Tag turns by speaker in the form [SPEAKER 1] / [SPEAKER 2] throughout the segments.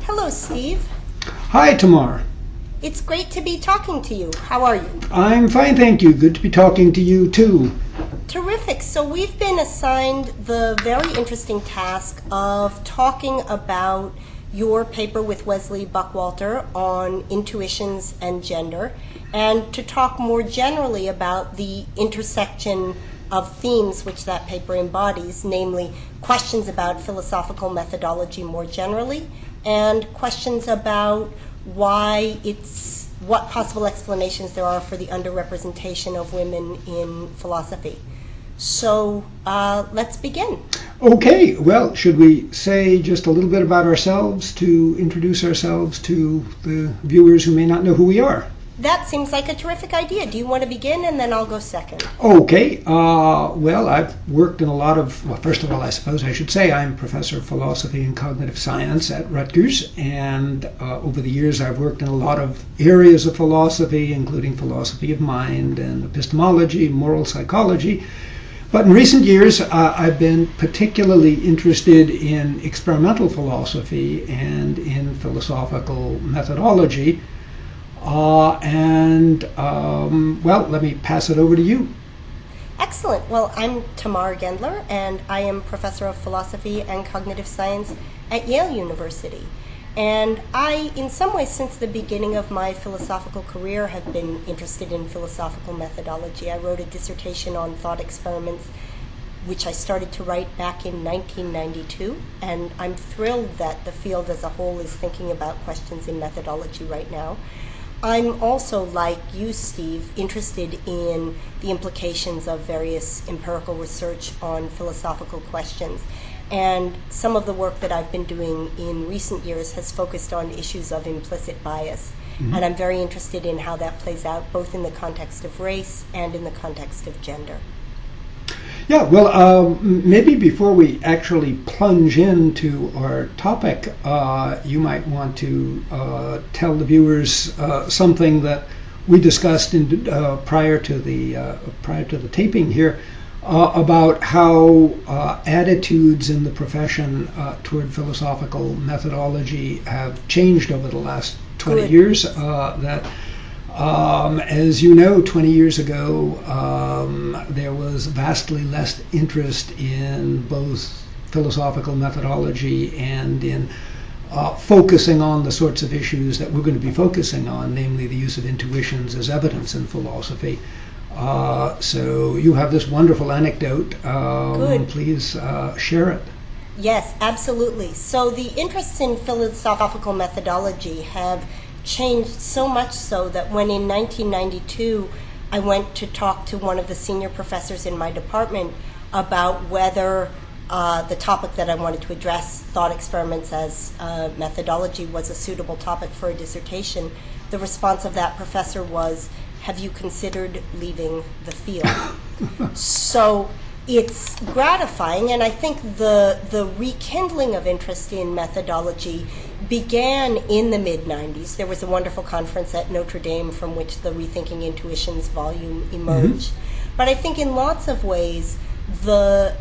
[SPEAKER 1] Hello, Steve.
[SPEAKER 2] Hi, Tamar.
[SPEAKER 1] It's great to be talking to you. How are you?
[SPEAKER 2] I'm fine, thank you. Good to be talking to you, too.
[SPEAKER 1] Terrific. So we've been assigned the very interesting task of talking about your paper with Wesley Buckwalter on intuitions and gender, and to talk more generally about the intersection of themes which that paper embodies, namely questions about philosophical methodology more generally, and questions about what possible explanations there are for the underrepresentation of women in philosophy. So let's begin.
[SPEAKER 2] Okay, well, should we say just a little bit about ourselves to introduce ourselves to the viewers who may not know who we are?
[SPEAKER 1] That seems like a terrific idea. Do you want to begin, and then I'll go second?
[SPEAKER 2] Okay, well, I've worked in a lot of, well, first of all, I suppose I should say I'm professor of philosophy and cognitive science at Rutgers, and over the years I've worked in a lot of areas of philosophy, including philosophy of mind and epistemology, moral psychology. But in recent years, I've been particularly interested in experimental philosophy and in philosophical methodology. Well, let me pass it over to you.
[SPEAKER 1] Excellent. Well, I'm Tamar Gendler, and I am professor of philosophy and cognitive science at Yale University. And I, in some ways, since the beginning of my philosophical career, have been interested in philosophical methodology. I wrote a dissertation on thought experiments, which I started to write back in 1992, and I'm thrilled that the field as a whole is thinking about questions in methodology right now. I'm also, like you, Steve, interested in the implications of various empirical research on philosophical questions. And some of the work that I've been doing in recent years has focused on issues of implicit bias. Mm-hmm. And I'm very interested in how that plays out both in the context of race and in the context of gender.
[SPEAKER 2] Yeah, well, maybe before we actually plunge into our topic, you might want to tell the viewers something that we discussed prior to the taping here about how attitudes in the profession toward philosophical methodology have changed over the last 20 years. As you know, 20 years ago, there was vastly less interest in both philosophical methodology and in focusing on the sorts of issues that we're going to be focusing on, namely the use of intuitions as evidence in philosophy. So you have this wonderful anecdote. Please share it.
[SPEAKER 1] Yes, absolutely. So the interests in philosophical methodology have changed so much so that when in 1992 I went to talk to one of the senior professors in my department about whether the topic that I wanted to address, thought experiments as methodology, was a suitable topic for a dissertation, the response of that professor was, "Have you considered leaving the field?" So it's gratifying, and I think the rekindling of interest in methodology began in the mid-90s. There was a wonderful conference at Notre Dame from which the Rethinking Intuitions volume emerged. Mm-hmm. But I think in lots of ways, the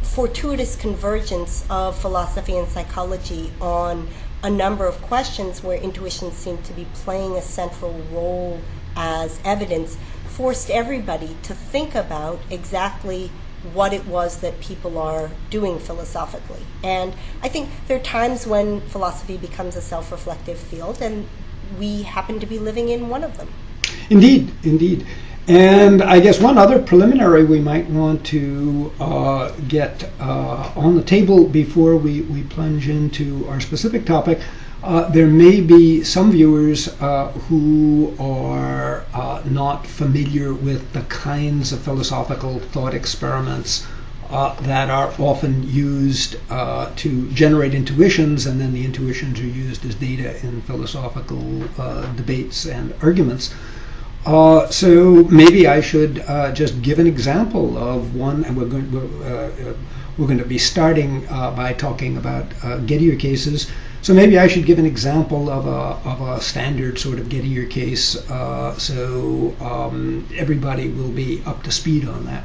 [SPEAKER 1] fortuitous convergence of philosophy and psychology on a number of questions where intuitions seem to be playing a central role as evidence forced everybody to think about exactly what it was that people are doing philosophically. And I think there are times when philosophy becomes a self-reflective field, and we happen to be living in one of them.
[SPEAKER 2] Indeed, indeed. And I guess one other preliminary we might want to get on the table before we plunge into our specific topic. There may be some viewers who are not familiar with the kinds of philosophical thought experiments that are often used to generate intuitions, and then the intuitions are used as data in philosophical debates and arguments. So maybe I should just give an example of one, and we're going to be starting by talking about Gettier cases. So maybe I should give an example of a standard sort of Gettier case, so everybody will be up to speed on that.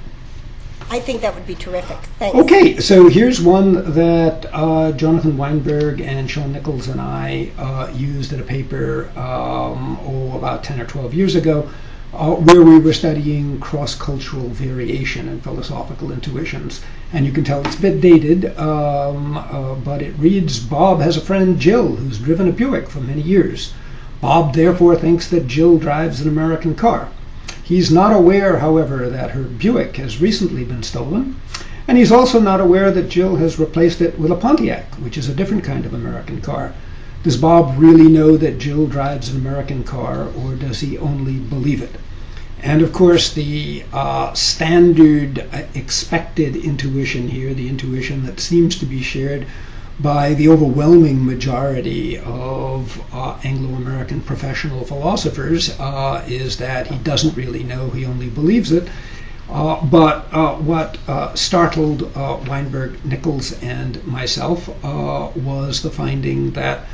[SPEAKER 1] I think that would be terrific. Thanks.
[SPEAKER 2] Okay, so here's one that Jonathan Weinberg and Sean Nichols and I used in a paper about 10 or 12 years ago, where we were studying cross-cultural variation in philosophical intuitions. And you can tell it's a bit dated, but it reads, Bob has a friend, Jill, who's driven a Buick for many years. Bob therefore thinks that Jill drives an American car. He's not aware, however, that her Buick has recently been stolen, and he's also not aware that Jill has replaced it with a Pontiac, which is a different kind of American car. Does Bob really know that Jill drives an American car, or does he only believe it? And of course, the standard expected intuition here, the intuition that seems to be shared by the overwhelming majority of Anglo-American professional philosophers, is that he doesn't really know, he only believes it. But what startled Weinberg, Nichols, and myself was the finding that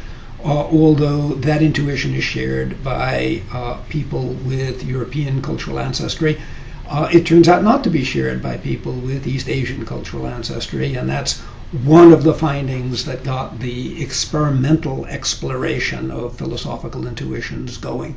[SPEAKER 2] although that intuition is shared by people with European cultural ancestry, it turns out not to be shared by people with East Asian cultural ancestry, and that's one of the findings that got the experimental exploration of philosophical intuitions going.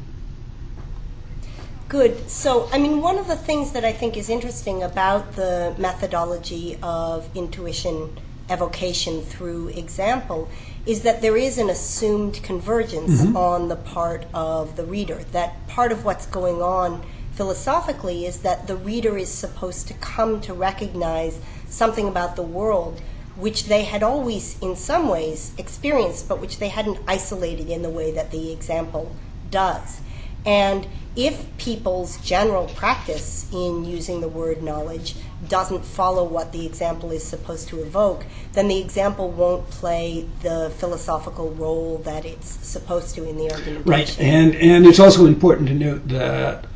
[SPEAKER 1] Good. So, I mean, one of the things that I think is interesting about the methodology of intuition evocation through example is that there is an assumed convergence on the part of the reader. That part of what's going on philosophically is that the reader is supposed to come to recognize something about the world which they had always, in some ways, experienced, but which they hadn't isolated in the way that the example does. And if people's general practice in using the word knowledge doesn't follow what the example is supposed to evoke, then the example won't play the philosophical role that it's supposed to in the argumentation.
[SPEAKER 2] Right, and it's also important to note that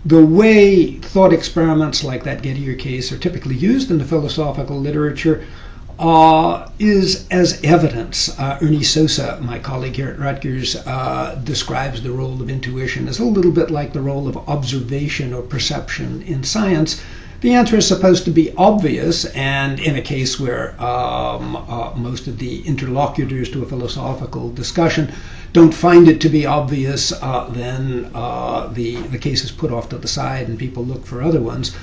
[SPEAKER 2] the way thought experiments like that Gettier case are typically used in the philosophical literature is as evidence. Ernie Sosa, my colleague here at Rutgers, describes the role of intuition as a little bit like the role of observation or perception in science. The answer is supposed to be obvious, and in a case where most of the interlocutors to a philosophical discussion don't find it to be obvious, then the case is put off to the side and people look for other ones.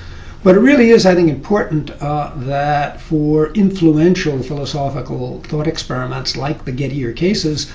[SPEAKER 2] But it really is, I think, important that for influential philosophical thought experiments like the Gettier cases,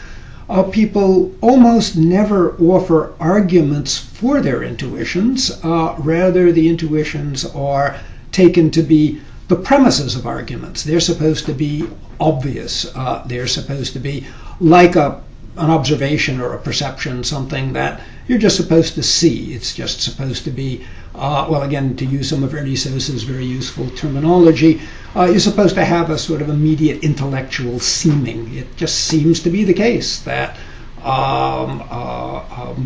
[SPEAKER 2] people almost never offer arguments for their intuitions. Rather, the intuitions are taken to be the premises of arguments. They're supposed to be obvious. They're supposed to be like an observation or a perception, something that you're just supposed to see. It's just supposed to be, well, again, to use some of Ernie Sosa's very useful terminology, you're supposed to have a sort of immediate intellectual seeming. It just seems to be the case that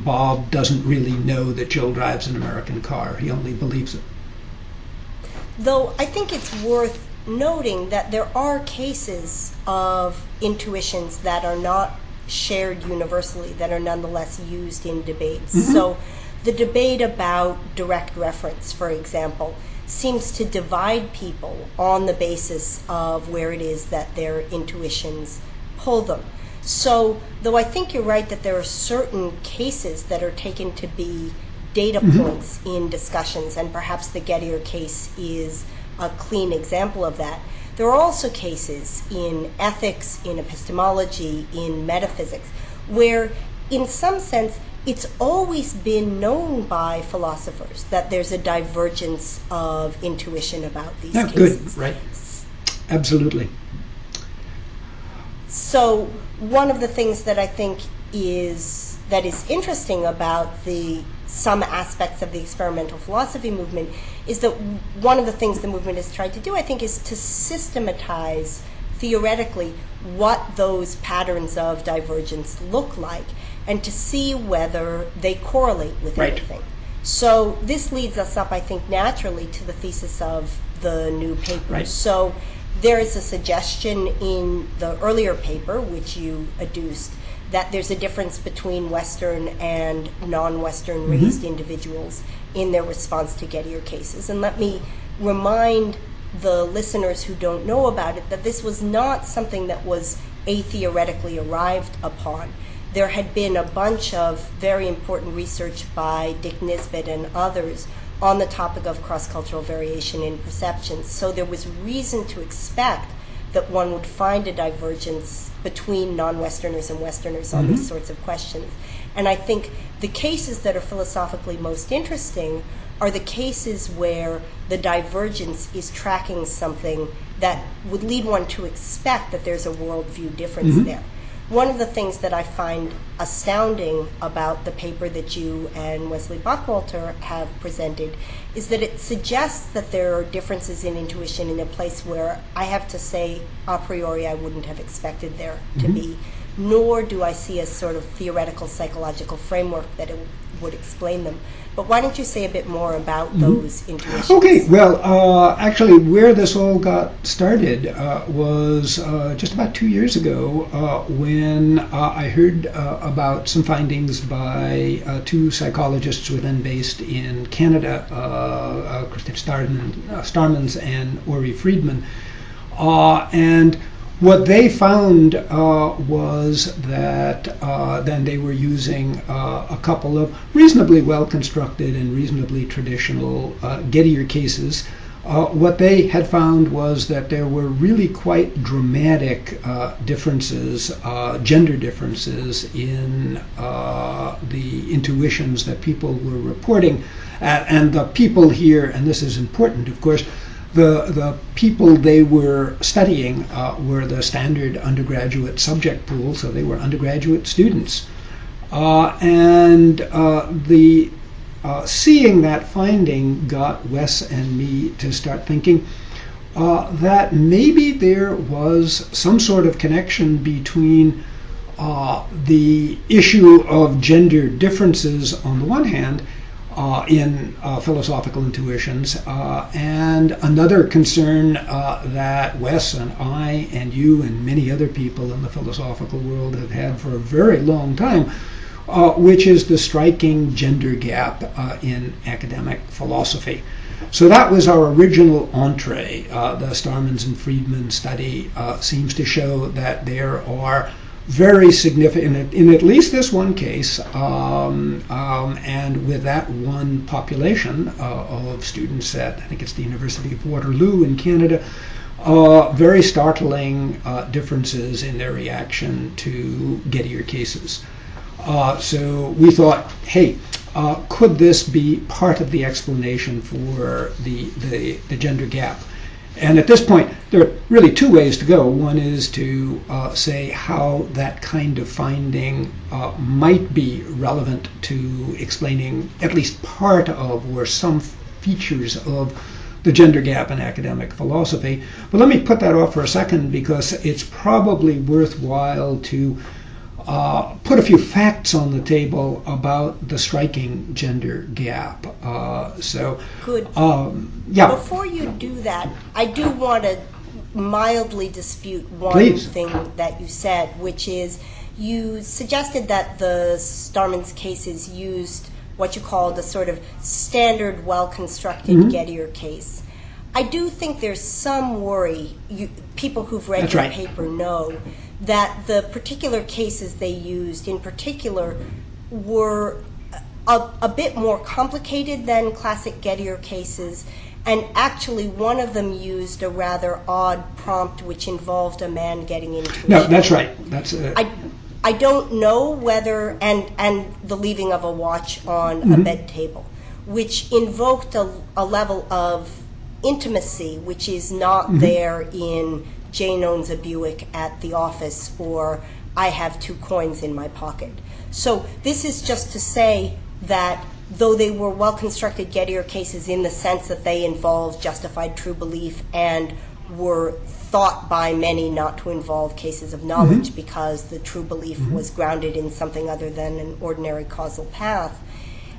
[SPEAKER 2] Bob doesn't really know that Jill drives an American car. He only believes it.
[SPEAKER 1] Though I think it's worth noting that there are cases of intuitions that are not shared universally, that are nonetheless used in debates. So the debate about direct reference, for example, seems to divide people on the basis of where it is that their intuitions pull them. So, though I think you're right that there are certain cases that are taken to be data points in discussions, and perhaps the Gettier case is a clean example of that, there are also cases in ethics, in epistemology, in metaphysics, where in some sense it's always been known by philosophers that there's a divergence of intuition about these cases.
[SPEAKER 2] Good, right. Absolutely.
[SPEAKER 1] So one of the things that I think is interesting about some aspects of the experimental philosophy movement is that one of the things the movement has tried to do, I think, is to systematize theoretically what those patterns of divergence look like and to see whether they correlate with anything. So this leads us up, I think, naturally to the thesis of the new paper.
[SPEAKER 2] Right.
[SPEAKER 1] So there is a suggestion in the earlier paper, which you adduced, that there's a difference between Western and non-Western raised individuals in their response to Gettier cases. And let me remind the listeners who don't know about it that this was not something that was theoretically arrived upon. There had been a bunch of very important research by Dick Nisbet and others on the topic of cross-cultural variation in perceptions. So there was reason to expect that one would find a divergence between non-Westerners and Westerners on these sorts of questions. And I think the cases that are philosophically most interesting are the cases where the divergence is tracking something that would lead one to expect that there's a worldview difference there. One of the things that I find astounding about the paper that you and Wesley Bockwalter have presented is that it suggests that there are differences in intuition in a place where I have to say a priori I wouldn't have expected there to be, nor do I see a sort of theoretical psychological framework that it would explain them. But why don't you say a bit more about those intuitions?
[SPEAKER 2] Okay, well, actually, where this all got started was just about 2 years ago when I heard about some findings by two psychologists who were then based in Canada, Christoph Starmans and Ori Friedman. And what they found was that then they were using a couple of reasonably well-constructed and reasonably traditional Gettier cases. What they had found was that there were really quite dramatic differences, gender differences in the intuitions that people were reporting. And the people here, and this is important, of course, the people they were studying were the standard undergraduate subject pool, so they were undergraduate students. Seeing that finding got Wes and me to start thinking that maybe there was some sort of connection between the issue of gender differences on the one hand in philosophical intuitions, and another concern that Wes and I and you and many other people in the philosophical world have had for a very long time, which is the striking gender gap in academic philosophy. So that was our original entree. The Starmans and Friedman study seems to show that there are very significant, in at least this one case, and with that one population of students at, I think it's the University of Waterloo in Canada, very startling differences in their reaction to Gettier cases. So we thought, hey, could this be part of the explanation for the gender gap? And at this point, there are really two ways to go. One is to say how that kind of finding might be relevant to explaining at least part of or some features of the gender gap in academic philosophy. But let me put that off for a second because it's probably worthwhile to put a few facts on the table about the striking gender gap.
[SPEAKER 1] Good.
[SPEAKER 2] Yeah.
[SPEAKER 1] Before you do that, I do want to mildly dispute one thing that you said, which is you suggested that the Starmans cases used what you called a sort of standard, well-constructed Gettier case. I do think there's some worry, people who've read your paper know, that the particular cases they used in particular were a bit more complicated than classic Gettier cases, and actually one of them used a rather odd prompt which involved a man getting into
[SPEAKER 2] No, that's right. That's
[SPEAKER 1] I don't know whether, and the leaving of a watch on a bed table, which invoked a level of intimacy which is not there in Jane owns a Buick at the office, or I have 2 coins in my pocket. So this is just to say that though they were well-constructed Gettier cases in the sense that they involved justified true belief and were thought by many not to involve cases of knowledge because the true belief was grounded in something other than an ordinary causal path,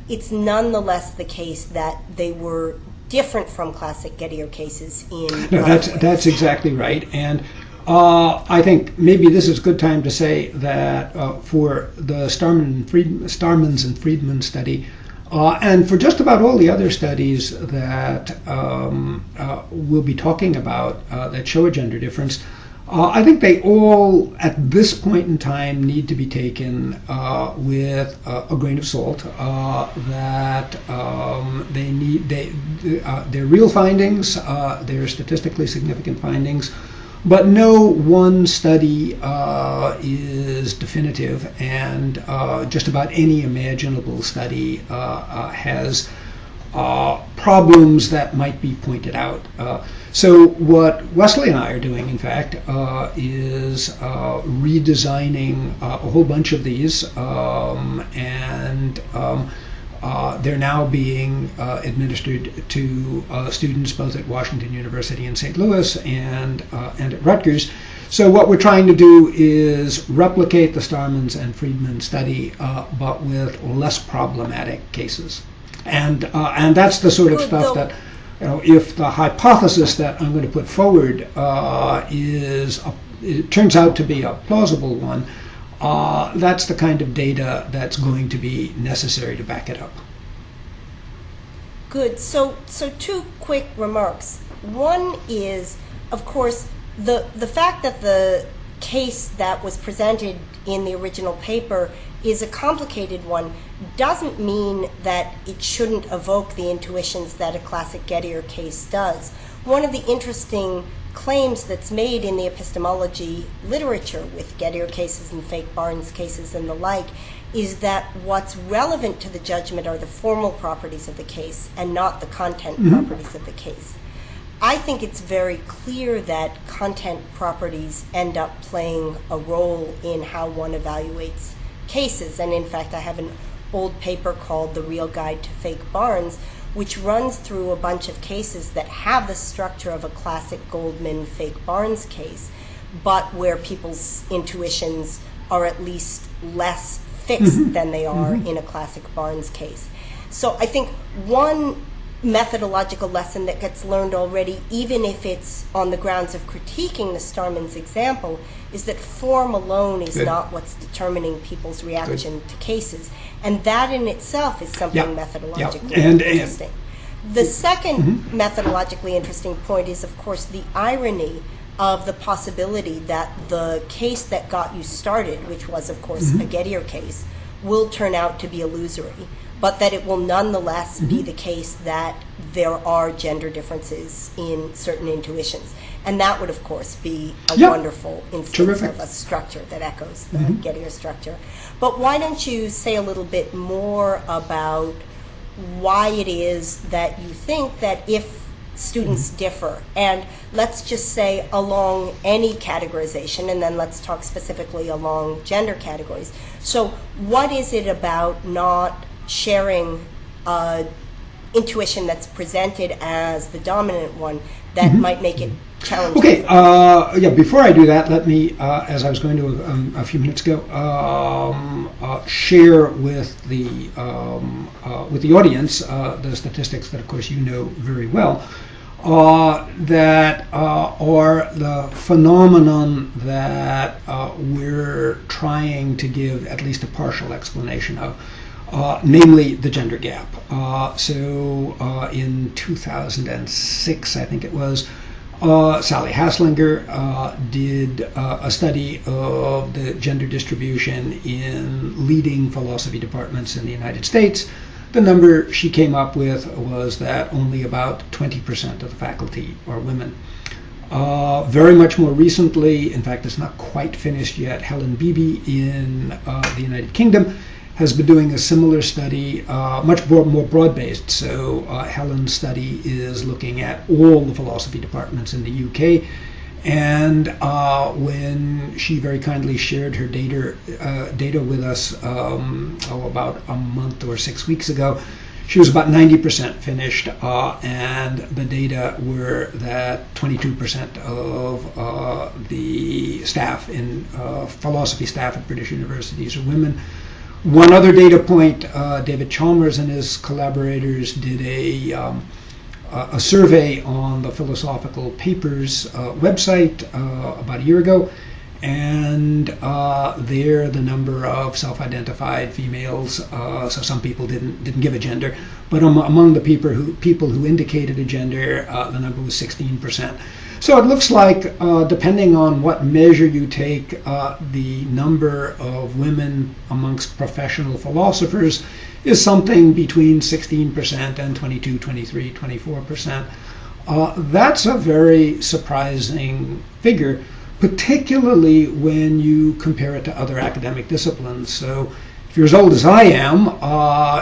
[SPEAKER 1] it's nonetheless the case that they were different from classic Gettier cases in
[SPEAKER 2] that's exactly right. And I think maybe this is a good time to say that for the Starmans and Friedman study, And for just about all the other studies that we'll be talking about that show a gender difference, I think they all, at this point in time, need to be taken with a grain of salt. That they're real findings, they're statistically significant findings, but no one study is definitive, and just about any imaginable study has problems that might be pointed out. So what Wesley and I are doing, in fact, is redesigning a whole bunch of these, and they're now being administered to students both at Washington University in St. Louis and at Rutgers. So what we're trying to do is replicate the Starmans and Friedman study, but with less problematic cases. And that's the sort of stuff that, if the hypothesis that I'm going to put forward it turns out to be a plausible one, that's the kind of data that's going to be necessary to back it up.
[SPEAKER 1] Good. So two quick remarks. One is, of course, the fact that the case that was presented in the original paper is a complicated one doesn't mean that it shouldn't evoke the intuitions that a classic Gettier case does. One of the interesting claims that's made in the epistemology literature with Gettier cases and fake Barnes cases and the like is that what's relevant to the judgment are the formal properties of the case and not the content properties of the case. I think it's very clear that content properties end up playing a role in how one evaluates cases. And in fact, I have an old paper called The Real Guide to Fake Barnes, which runs through a bunch of cases that have the structure of a classic Goldman fake Barnes case, but where people's intuitions are at least less fixed than they are in a classic Barnes case. So I think one methodological lesson that gets learned already, even if it's on the grounds of critiquing the Starman's example, is that form alone is not what's determining people's reaction to cases. And that in itself is something methodologically interesting. The second methodologically interesting point is, of course, the irony of the possibility that the case that got you started, which was, of course, a Gettier case, will turn out to be illusory, but that it will nonetheless be the case that there are gender differences in certain intuitions. And that would, of course, be a wonderful instance of a structure that echoes the Gettier structure. But why don't you say a little bit more about why it is that you think that if students differ, and let's just say along any categorization, and then let's talk specifically along gender categories. So what is it about not sharing intuition that's presented as the dominant one that might make it challenging?
[SPEAKER 2] Okay, before I do that, let me, as I was going to a few minutes ago, share with the audience the statistics that, of course, you know very well, that are the phenomenon that we're trying to give at least a partial explanation of. Namely the gender gap. So in 2006, I think it was, Sally Haslinger did a study of the gender distribution in leading philosophy departments in the United States. The number she came up with was that only about 20% of the faculty are women. Very much more recently, in fact, it's not quite finished yet, Helen Beebe in the United Kingdom has been doing a similar study, much more broad-based. So Helen's study is looking at all the philosophy departments in the UK. And when she very kindly shared her data with us about a month or 6 weeks ago, she was about 90% finished, and the data were that 22% of the staff in philosophy staff at British universities are women. One other data point, David Chalmers and his collaborators did a survey on the Philosophical Papers website about a year ago, and there the number of self-identified females, so some people didn't give a gender, but among the people who indicated a gender, the number was 16%. So it looks like, depending on what measure you take, the number of women amongst professional philosophers is something between 16% and 22, 23, 24%. That's a very surprising figure, particularly when you compare it to other academic disciplines. So if you're as old as I am,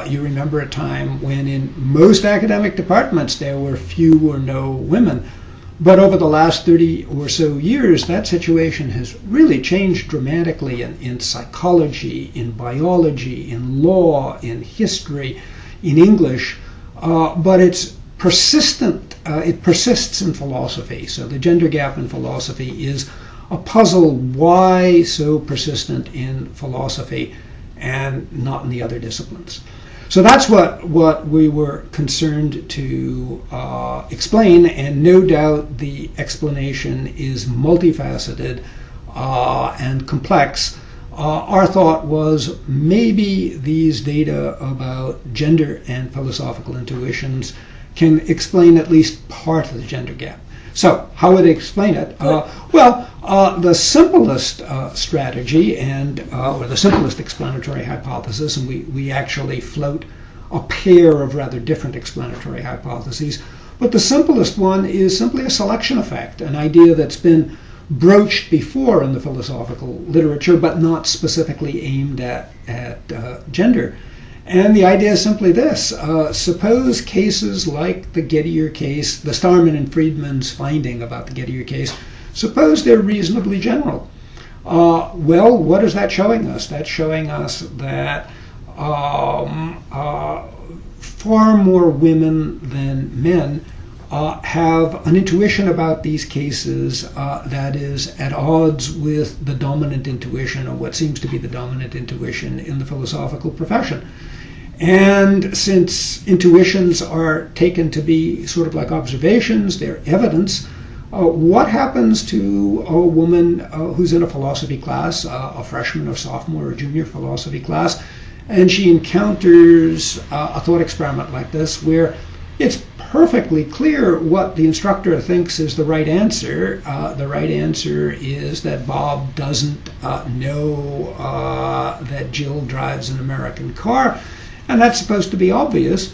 [SPEAKER 2] you remember a time when in most academic departments there were few or no women. But over the last 30 or so years, that situation has really changed dramatically in psychology, in biology, in law, in history, in English. But it's persistent. It persists in philosophy. So the gender gap in philosophy is a puzzle. Why so persistent in philosophy and not in the other disciplines? So that's what we were concerned to explain, and no doubt the explanation is multifaceted and complex. Our thought was maybe these data about gender and philosophical intuitions can explain at least part of the gender gap. So how would they explain it? The simplest strategy or the simplest explanatory hypothesis, and we actually float a pair of rather different explanatory hypotheses, but the simplest one is simply a selection effect, an idea that's been broached before in the philosophical literature, but not specifically aimed at gender. And the idea is simply this. Suppose cases like the Gettier case, the Starman and Friedman's finding about the Gettier case, suppose they're reasonably general. What is that showing us? That's showing us that far more women than men have an intuition about these cases that is at odds with the dominant intuition, or what seems to be the dominant intuition in the philosophical profession. And since intuitions are taken to be sort of like observations, they're evidence, what happens to a woman who's in a philosophy class, a freshman or sophomore or junior philosophy class, and she encounters a thought experiment like this where it's perfectly clear what the instructor thinks is the right answer. The right answer is that Bob doesn't know that Jill drives an American car, and that's supposed to be obvious.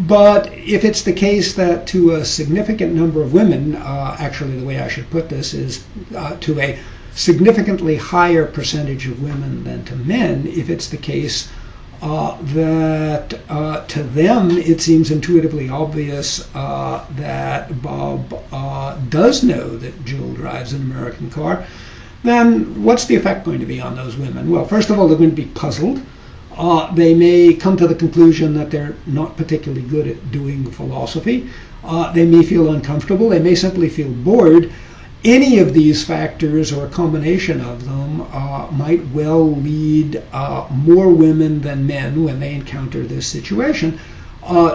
[SPEAKER 2] But if it's the case that to a significant number of women, actually the way I should put this is to a significantly higher percentage of women than to men, if it's the case that to them it seems intuitively obvious that Bob does know that Jill drives an American car, then what's the effect going to be on those women? Well, first of all, they're going to be puzzled. They may come to the conclusion that they're not particularly good at doing philosophy. They may feel uncomfortable. They may simply feel bored. Any of these factors, or a combination of them, might well lead more women than men, when they encounter this situation,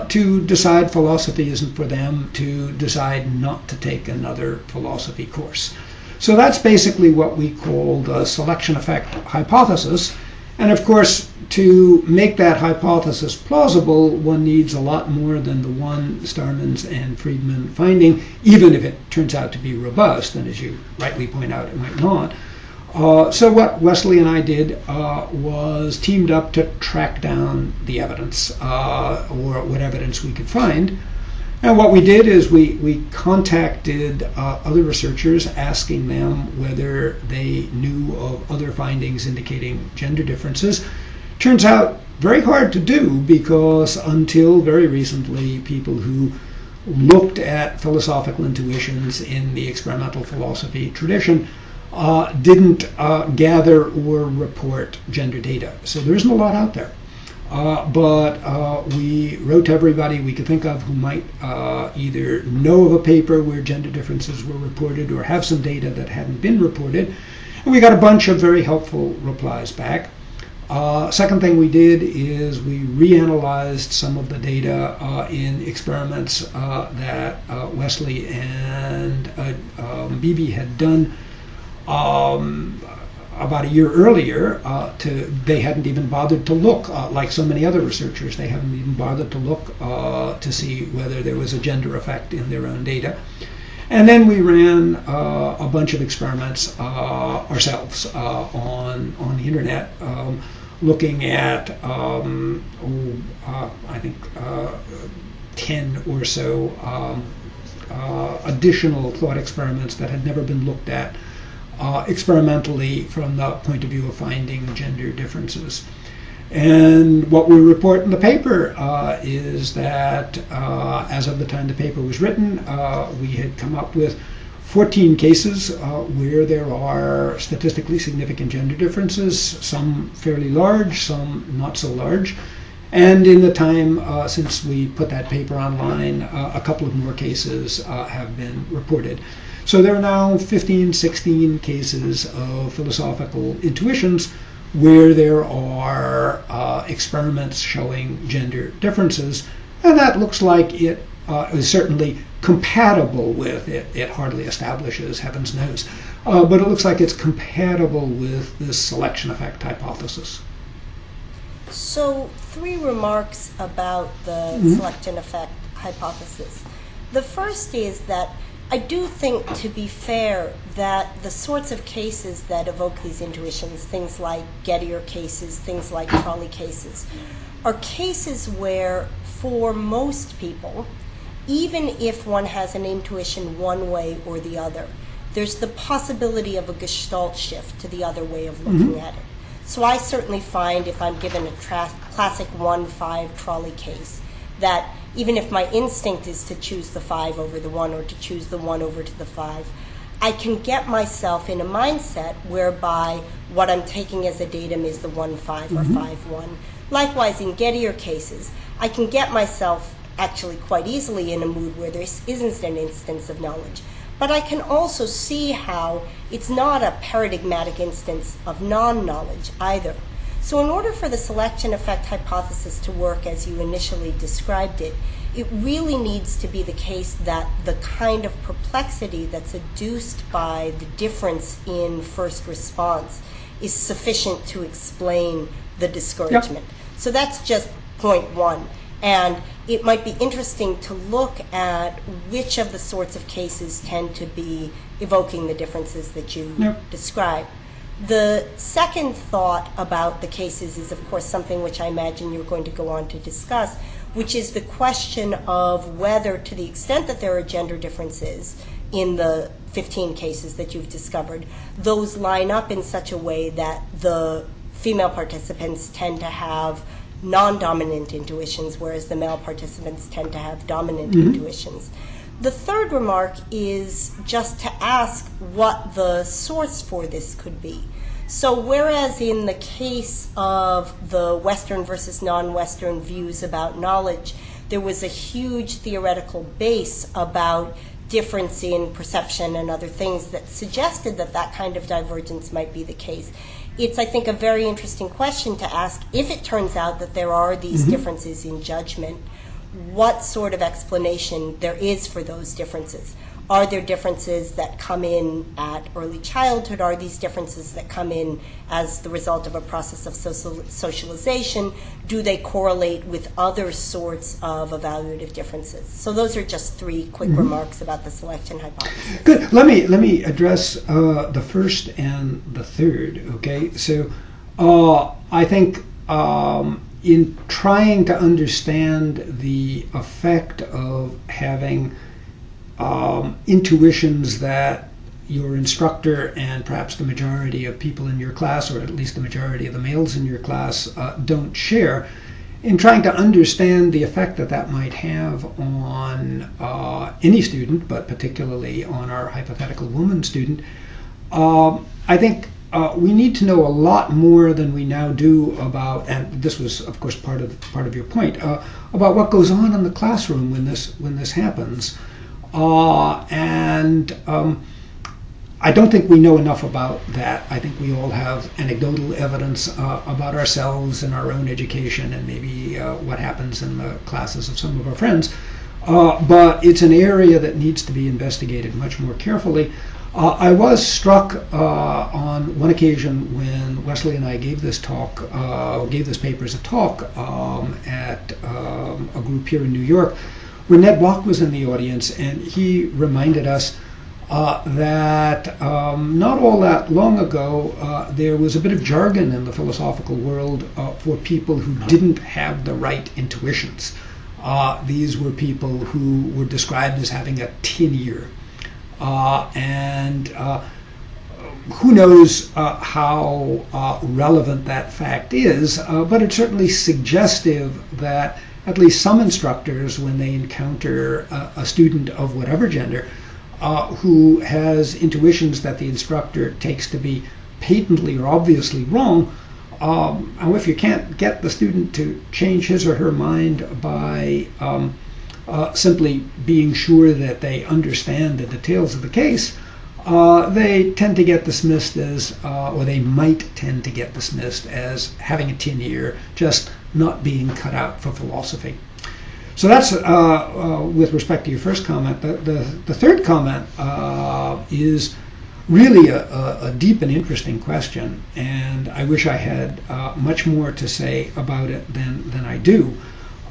[SPEAKER 2] to decide philosophy isn't for them, to decide not to take another philosophy course. So that's basically what we call the selection effect hypothesis. And of course, to make that hypothesis plausible, one needs a lot more than the one Starman's and Friedman finding, even if it turns out to be robust, and as you rightly point out, it might not. So what Wesley and I did was teamed up to track down the evidence, or what evidence we could find. And what we did is we contacted other researchers, asking them whether they knew of other findings indicating gender differences. Turns out very hard to do, because until very recently, people who looked at philosophical intuitions in the experimental philosophy tradition didn't gather or report gender data. So there isn't a lot out there. But we wrote to everybody we could think of who might either know of a paper where gender differences were reported or have some data that hadn't been reported. And we got a bunch of very helpful replies back. Second thing we did is we reanalyzed some of the data in experiments that Wesley and Beebe had done about a year earlier, they hadn't even bothered to look, like so many other researchers, they haven't even bothered to look to see whether there was a gender effect in their own data. And then we ran a bunch of experiments ourselves on the internet, looking at, I think, 10 or so additional thought experiments that had never been looked at experimentally from the point of view of finding gender differences. And what we report in the paper is that as of the time the paper was written, we had come up with 14 cases where there are statistically significant gender differences, some fairly large, some not so large. And in the time since we put that paper online, a couple of more cases have been reported. So there are now 15, 16 cases of philosophical intuitions where there are experiments showing gender differences, and that looks like it is certainly compatible with it. It hardly establishes, heavens knows, but it looks like it's compatible with this selection effect hypothesis.
[SPEAKER 1] So 3 remarks about the selection effect hypothesis. The first is that I do think, to be fair, that the sorts of cases that evoke these intuitions, things like Gettier cases, things like trolley cases, are cases where, for most people, even if one has an intuition one way or the other, there's the possibility of a gestalt shift to the other way of looking at it. So I certainly find, if I'm given a classic 1-5 trolley case, that even if my instinct is to choose the 5 over the 1 or to choose the 1 over to the 5, I can get myself in a mindset whereby what I'm taking as a datum is the 1-5 or 5-1. Likewise, in Gettier cases, I can get myself actually quite easily in a mood where there isn't an instance of knowledge. But I can also see how it's not a paradigmatic instance of non-knowledge either. So in order for the selection effect hypothesis to work as you initially described it, it really needs to be the case that the kind of perplexity that's adduced by the difference in first response is sufficient to explain the discouragement. Yep. So that's just point 1. And it might be interesting to look at which of the sorts of cases tend to be evoking the differences that you describe. The second thought about the cases is, of course, something which I imagine you're going to go on to discuss, which is the question of whether, to the extent that there are gender differences in the 15 cases that you've discovered, those line up in such a way that the female participants tend to have non-dominant intuitions, whereas the male participants tend to have dominant intuitions. The third remark is just to ask what the source for this could be. So whereas in the case of the Western versus non-Western views about knowledge, there was a huge theoretical base about difference in perception and other things that suggested that that kind of divergence might be the case. It's, I think, a very interesting question to ask, if it turns out that there are these differences in judgment, what sort of explanation there is for those differences. Are there differences that come in at early childhood? Are these differences that come in as the result of a process of socialization? Do they correlate with other sorts of evaluative differences? So those are just 3 quick remarks about the selection hypothesis.
[SPEAKER 2] Good. Let me address the first and the third. Okay. So I think in trying to understand the effect of having intuitions that your instructor and perhaps the majority of people in your class, or at least the majority of the males in your class, don't share, in trying to understand the effect that that might have on any student, but particularly on our hypothetical woman student, I think we need to know a lot more than we now do about, and this was, of course, part of your point, about what goes on in the classroom when this happens. I don't think we know enough about that. I think we all have anecdotal evidence about ourselves and our own education and maybe what happens in the classes of some of our friends. But it's an area that needs to be investigated much more carefully. I was struck on one occasion when Wesley and I gave this talk, gave this paper as a talk at a group here in New York, where Ned Block was in the audience, and he reminded us that not all that long ago there was a bit of jargon in the philosophical world for people who didn't have the right intuitions. These were people who were described as having a tin ear. And who knows how relevant that fact is, but it's certainly suggestive that at least some instructors, when they encounter a student of whatever gender who has intuitions that the instructor takes to be patently or obviously wrong, and if you can't get the student to change his or her mind by simply being sure that they understand the details of the case, they tend to get dismissed as, or they might tend to get dismissed as having a tin ear, just not being cut out for philosophy. So that's with respect to your first comment. The third comment is really a deep and interesting question, and I wish I had much more to say about it than I do.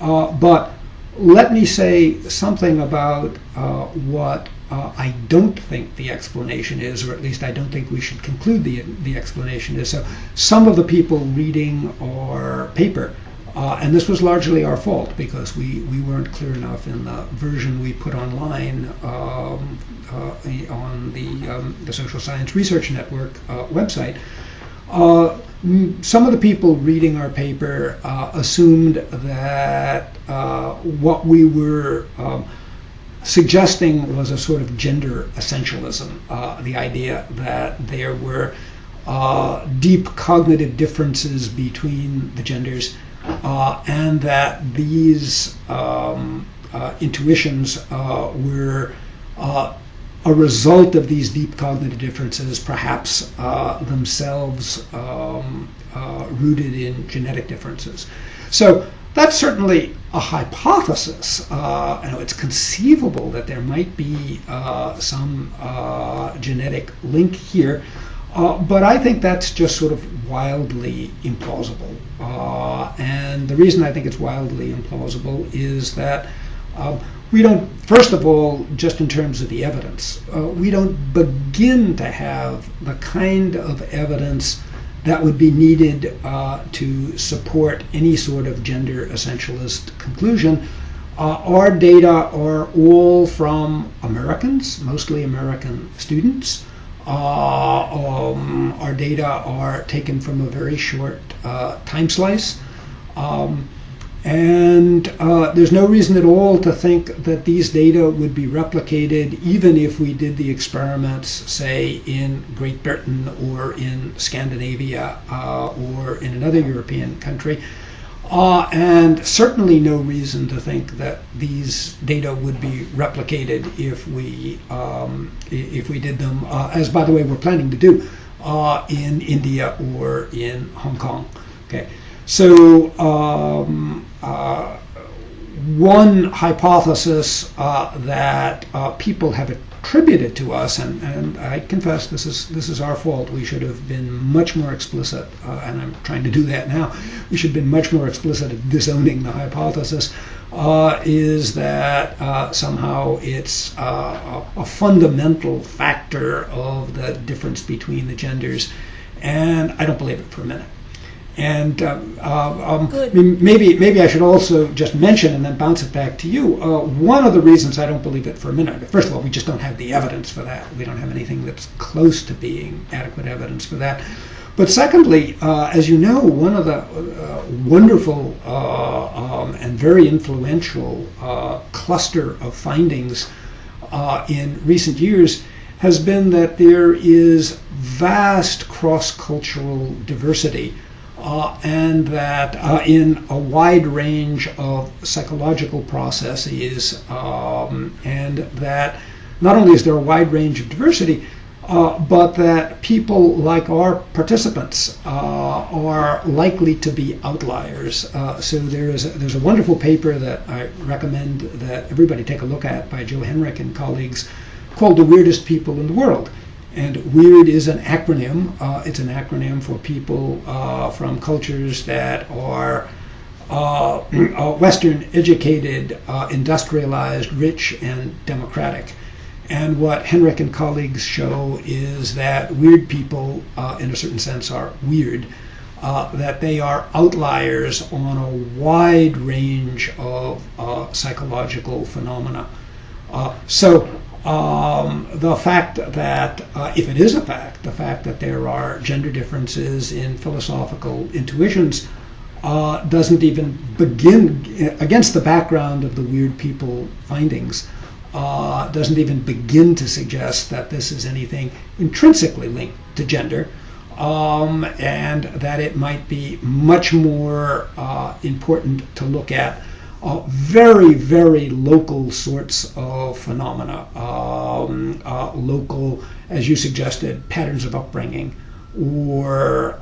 [SPEAKER 2] But let me say something about what I don't think the explanation is, or at least I don't think we should conclude the explanation is. So some of the people reading our paper, and this was largely our fault because we weren't clear enough in the version we put online on the Social Science Research Network website. Some of the people reading our paper assumed that what we were suggesting was a sort of gender essentialism, the idea that there were deep cognitive differences between the genders, and that these intuitions were a result of these deep cognitive differences, perhaps themselves rooted in genetic differences. So that's certainly a hypothesis. It's conceivable that there might be some genetic link here, but I think that's just sort of wildly implausible. And the reason I think it's wildly implausible is that we don't, first of all, just in terms of the evidence, we don't begin to have the kind of evidence that would be needed to support any sort of gender essentialist conclusion. Our data are all from Americans, mostly American students. Our data are taken from a very short time slice. And there's no reason at all to think that these data would be replicated even if we did the experiments, say, in Great Britain or in Scandinavia or in another European country. And certainly no reason to think that these data would be replicated if we did them, as by the way we're planning to do, in India or in Hong Kong. Okay. So one hypothesis that people have attributed to us, and I confess this is our fault. We should have been much more explicit, and I'm trying to do that now. We should have been much more explicit at disowning the hypothesis, is that somehow it's a fundamental factor of the difference between the genders, and I don't believe it for a minute. And maybe I should also just mention and then bounce it back to you. One of the reasons I don't believe it for a minute, first of all, we just don't have the evidence for that. We don't have anything that's close to being adequate evidence for that. But secondly, as you know, one of the wonderful and very influential cluster of findings in recent years has been that there is vast cross-cultural diversity, and that in a wide range of psychological processes, and that not only is there a wide range of diversity, but that people like our participants are likely to be outliers. So there's a wonderful paper that I recommend that everybody take a look at by Joe Henrich and colleagues called "The Weirdest People in the World." And WEIRD is an acronym. It's an acronym for people from cultures that are Western, educated, industrialized, rich, and democratic. And what Henrik and colleagues show is that weird people, in a certain sense, are weird, that they are outliers on a wide range of psychological phenomena. The fact that, if it is a fact, the fact that there are gender differences in philosophical intuitions doesn't even begin, against the background of the weird people findings, doesn't even begin to suggest that this is anything intrinsically linked to gender, and that it might be much more important to look at very, very local sorts of phenomena, local, as you suggested, patterns of upbringing, or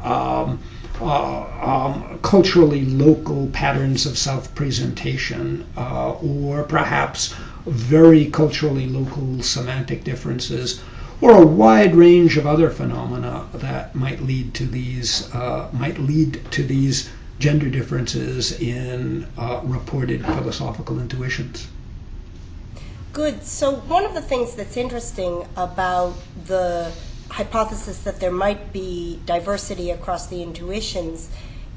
[SPEAKER 2] culturally local patterns of self-presentation, or perhaps very culturally local semantic differences, or a wide range of other phenomena that might lead to these gender differences in reported philosophical intuitions.
[SPEAKER 1] Good. So one of the things that's interesting about the hypothesis that there might be diversity across the intuitions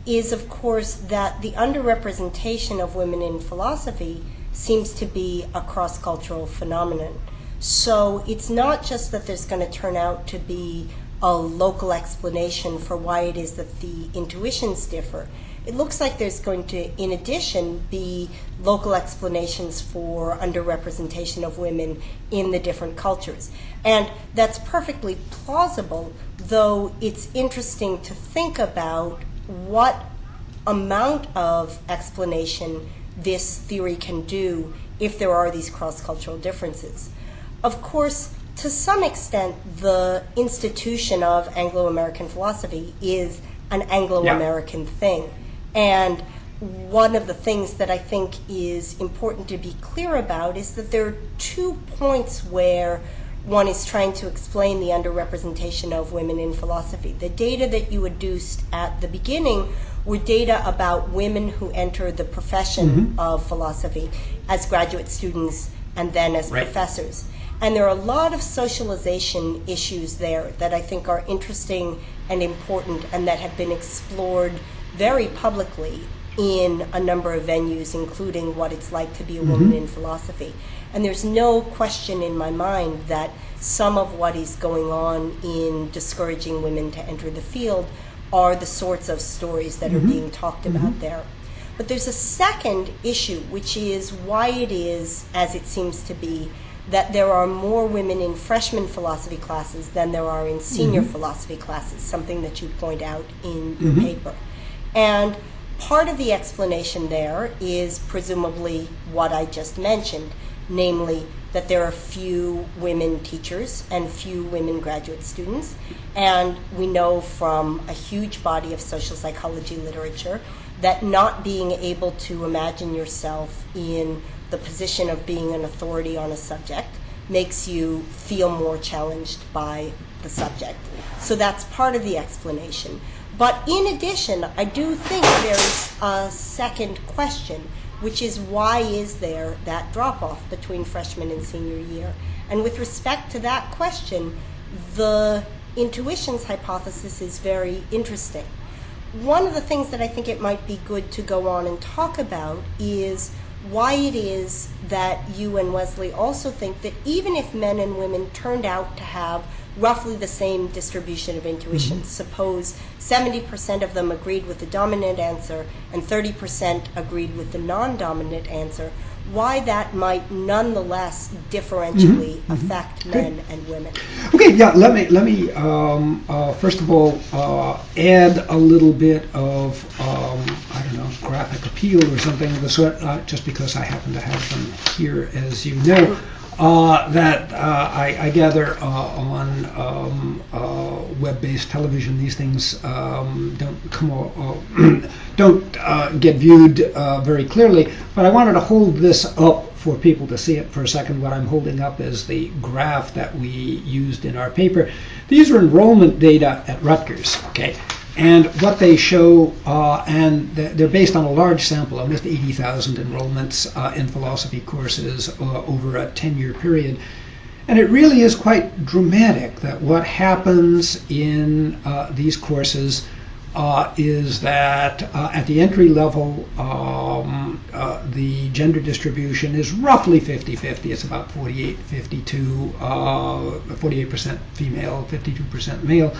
[SPEAKER 1] is, of course, that the underrepresentation of women in philosophy seems to be a cross-cultural phenomenon. So it's not just that there's going to turn out to be a local explanation for why it is that the intuitions differ. It looks like there's going to, in addition, be local explanations for underrepresentation of women in the different cultures. And that's perfectly plausible, though it's interesting to think about what amount of explanation this theory can do if there are these cross-cultural differences. Of course, to some extent, the institution of Anglo-American philosophy is an Anglo-American thing. And one of the things that I think is important to be clear about is that there are 2 points where one is trying to explain the underrepresentation of women in philosophy. The data that you adduced at the beginning were data about women who enter the profession of philosophy as graduate students and then as professors. And there are a lot of socialization issues there that I think are interesting and important and that have been explored very publicly in a number of venues, including what it's like to be a woman in philosophy. And there's no question in my mind that some of what is going on in discouraging women to enter the field are the sorts of stories that are being talked about there. But there's a second issue, which is why it is, as it seems to be, that there are more women in freshman philosophy classes than there are in senior philosophy classes, something that you point out in your paper. And part of the explanation there is presumably what I just mentioned, namely that there are few women teachers and few women graduate students. And we know from a huge body of social psychology literature that not being able to imagine yourself in the position of being an authority on a subject makes you feel more challenged by the subject. So that's part of the explanation. But in addition, I do think there's a second question, which is why is there that drop-off between freshman and senior year? And with respect to that question, the intuitions hypothesis is very interesting. One of the things that I think it might be good to go on and talk about is why it is that you and Wesley also think that even if men and women turned out to have roughly the same distribution of intuitions, suppose 70% of them agreed with the dominant answer and 30% agreed with the non-dominant answer, why that might nonetheless differentially affect men and women.
[SPEAKER 2] Okay, yeah, let me first of all add a little bit of I don't know, graphic appeal or something of the sort, just because I happen to have them here, as you know. That I gather on web-based television, these things don't get viewed very clearly. But I wanted to hold this up for people to see it for a second, what I'm holding up is the graph that we used in our paper. These are enrollment data at Rutgers, okay? And what they show, and they're based on a large sample, almost 80,000 enrollments in philosophy courses over a 10-year period. And it really is quite dramatic that what happens in these courses is that at the entry level, the gender distribution is roughly 50-50. It's about 48-52, 48% female, 52% male.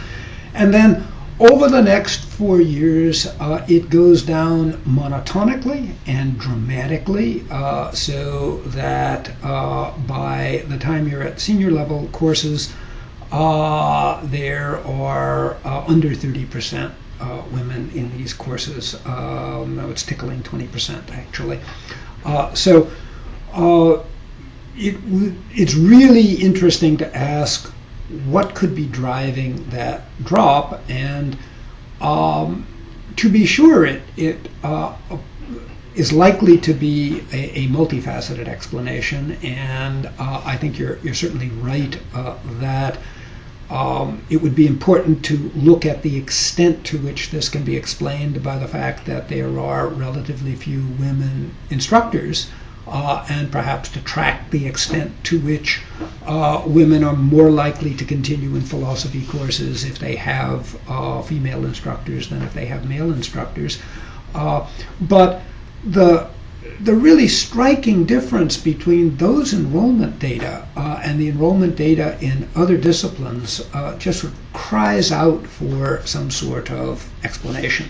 [SPEAKER 2] And then over the next 4 years, it goes down monotonically and dramatically, so that by the time you're at senior level courses, there are under 30% women in these courses. It's tickling 20% actually. It's really interesting to ask what could be driving that drop, and to be sure it is likely to be a multifaceted explanation, and I think you're certainly right that it would be important to look at the extent to which this can be explained by the fact that there are relatively few women instructors, and perhaps to track the extent to which women are more likely to continue in philosophy courses if they have female instructors than if they have male instructors. But the really striking difference between those enrollment data and the enrollment data in other disciplines just cries out for some sort of explanation.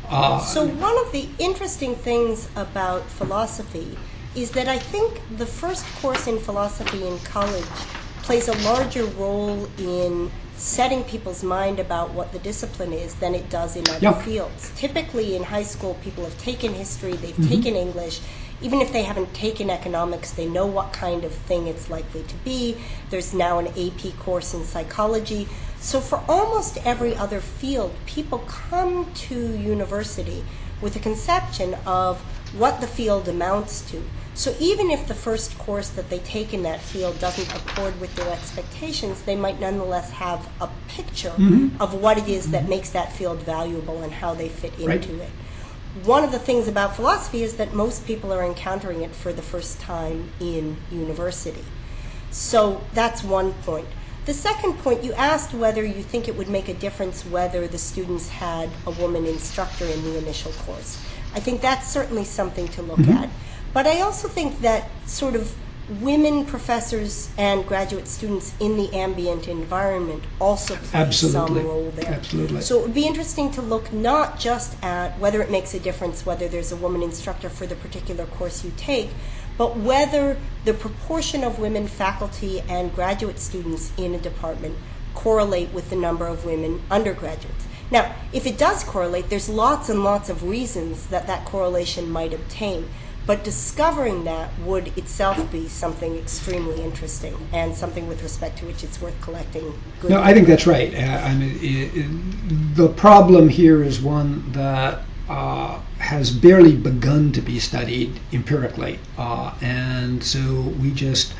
[SPEAKER 1] So one of the interesting things about philosophy is that I think the first course in philosophy in college plays a larger role in setting people's mind about what the discipline is than it does in other fields. Typically in high school, people have taken history, they've taken English. Even if they haven't taken economics, they know what kind of thing it's likely to be. There's now an AP course in psychology. So for almost every other field, people come to university with a conception of what the field amounts to. So even if the first course that they take in that field doesn't accord with their expectations, they might nonetheless have a picture of what it is that makes that field valuable and how they fit into it. One of the things about philosophy is that most people are encountering it for the first time in university. So that's one point. The second point, you asked whether you think it would make a difference whether the students had a woman instructor in the initial course. I think that's certainly something to look at. But I also think that sort of women professors and graduate students in the ambient environment also play some role there.
[SPEAKER 2] Absolutely.
[SPEAKER 1] So it would be interesting to look not just at whether it makes a difference whether there's a woman instructor for the particular course you take, but whether the proportion of women faculty and graduate students in a department correlate with the number of women undergraduates. Now, if it does correlate, there's lots and lots of reasons that that correlation might obtain. But discovering that would itself be something extremely interesting and something with respect to which it's worth collecting good
[SPEAKER 2] No, I think that's right. I mean, the problem here is one that has barely begun to be studied empirically. And so we just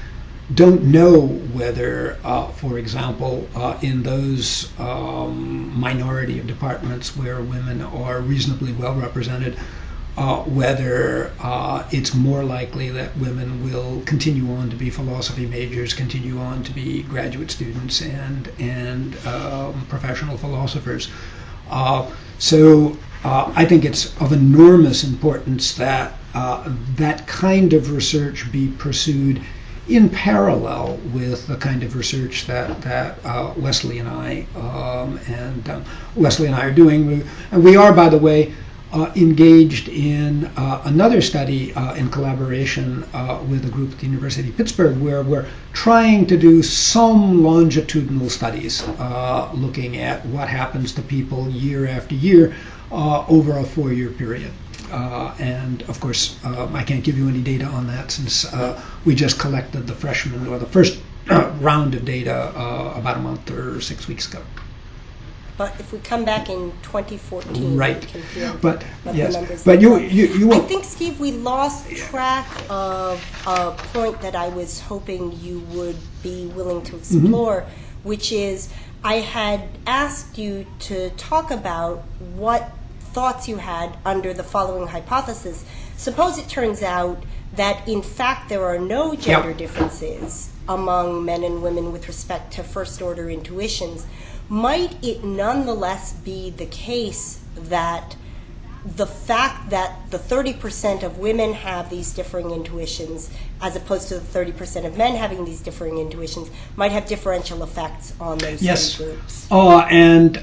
[SPEAKER 2] don't know whether, for example, in those minority of departments where women are reasonably well represented, whether it's more likely that women will continue on to be philosophy majors, continue on to be graduate students and professional philosophers. So I think it's of enormous importance that that kind of research be pursued in parallel with the kind of research that Wesley and I are doing. And we are, by the way, engaged in another study in collaboration with a group at the University of Pittsburgh where we're trying to do some longitudinal studies looking at what happens to people year after year over a 4-year period. And of course, I can't give you any data on that since we just collected the first round of data about a month or 6 weeks ago.
[SPEAKER 1] but if we come back in 2014,
[SPEAKER 2] right.
[SPEAKER 1] we can hear
[SPEAKER 2] but
[SPEAKER 1] what
[SPEAKER 2] yes,
[SPEAKER 1] the numbers
[SPEAKER 2] but
[SPEAKER 1] look like.
[SPEAKER 2] you
[SPEAKER 1] I think, Steve, we lost track of a point that I was hoping you would be willing to explore, which is I had asked you to talk about what thoughts you had under the following hypothesis. Suppose it turns out that, in fact, there are no gender differences among men and women with respect to first-order intuitions. Might it nonetheless be the case that the fact that the 30% of women have these differing intuitions as opposed to the 30% of men having these differing intuitions might have differential effects on those two groups?
[SPEAKER 2] And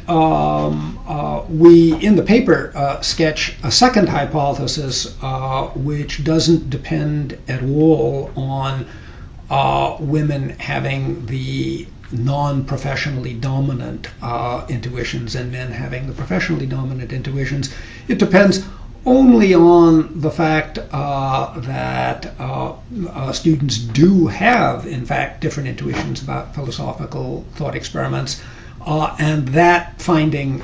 [SPEAKER 2] we, in the paper, sketch a second hypothesis which doesn't depend at all on women having the non-professionally dominant intuitions and men having the professionally dominant intuitions. It depends only on the fact that students do have, in fact, different intuitions about philosophical thought experiments, and that finding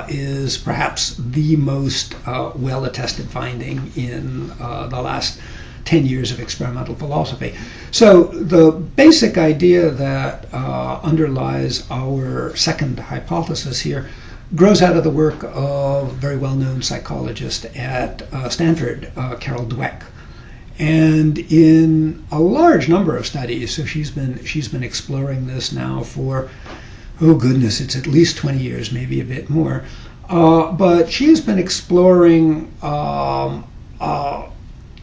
[SPEAKER 2] is perhaps the most well-attested finding in the last 10 years of experimental philosophy. So the basic idea that underlies our second hypothesis here grows out of the work of a very well-known psychologist at Stanford, Carol Dweck. And in a large number of studies, so she's been exploring this now for, oh goodness, it's at least 20 years, maybe a bit more. But she's been exploring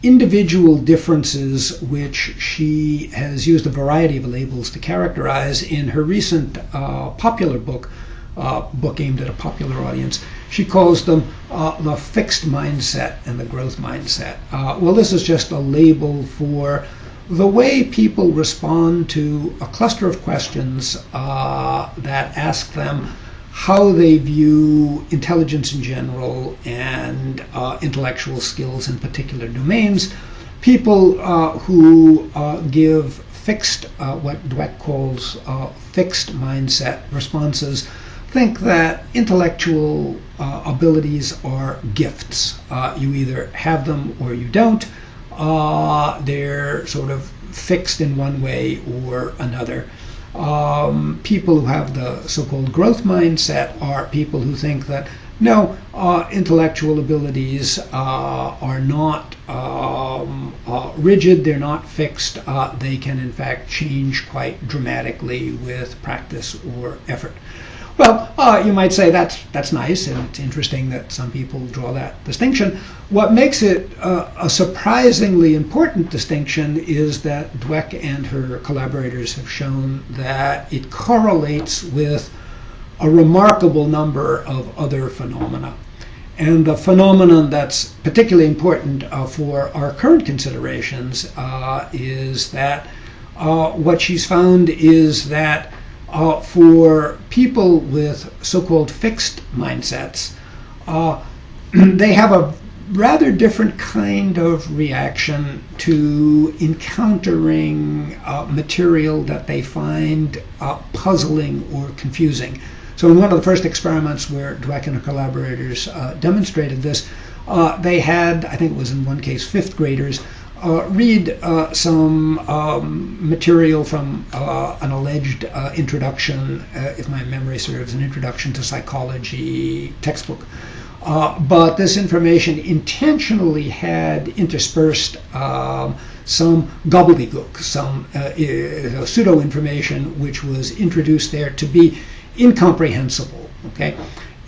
[SPEAKER 2] individual differences which she has used a variety of labels to characterize. In her recent popular book aimed at a popular audience, she calls them the fixed mindset and the growth mindset. Well, this is just a label for the way people respond to a cluster of questions that ask them how they view intelligence in general and intellectual skills in particular domains. People who give fixed, what Dweck calls fixed mindset responses, think that intellectual abilities are gifts. You either have them or you don't. They're sort of fixed in one way or another. People who have the so-called growth mindset are people who think that no, intellectual abilities are not rigid, they're not fixed, they can in fact change quite dramatically with practice or effort. Well, you might say that's nice, and it's interesting that some people draw that distinction. What makes it a surprisingly important distinction is that Dweck and her collaborators have shown that it correlates with a remarkable number of other phenomena. And the phenomenon that's particularly important for our current considerations is that what she's found is that for people with so-called fixed mindsets, they have a rather different kind of reaction to encountering material that they find puzzling or confusing. So in one of the first experiments where Dweck and her collaborators demonstrated this, they had, I think it was in one case, fifth graders, read some material from an alleged introduction, if my memory serves, an introduction to psychology textbook. But this information intentionally had interspersed some gobbledygook, some pseudo-information which was introduced there to be incomprehensible. Okay,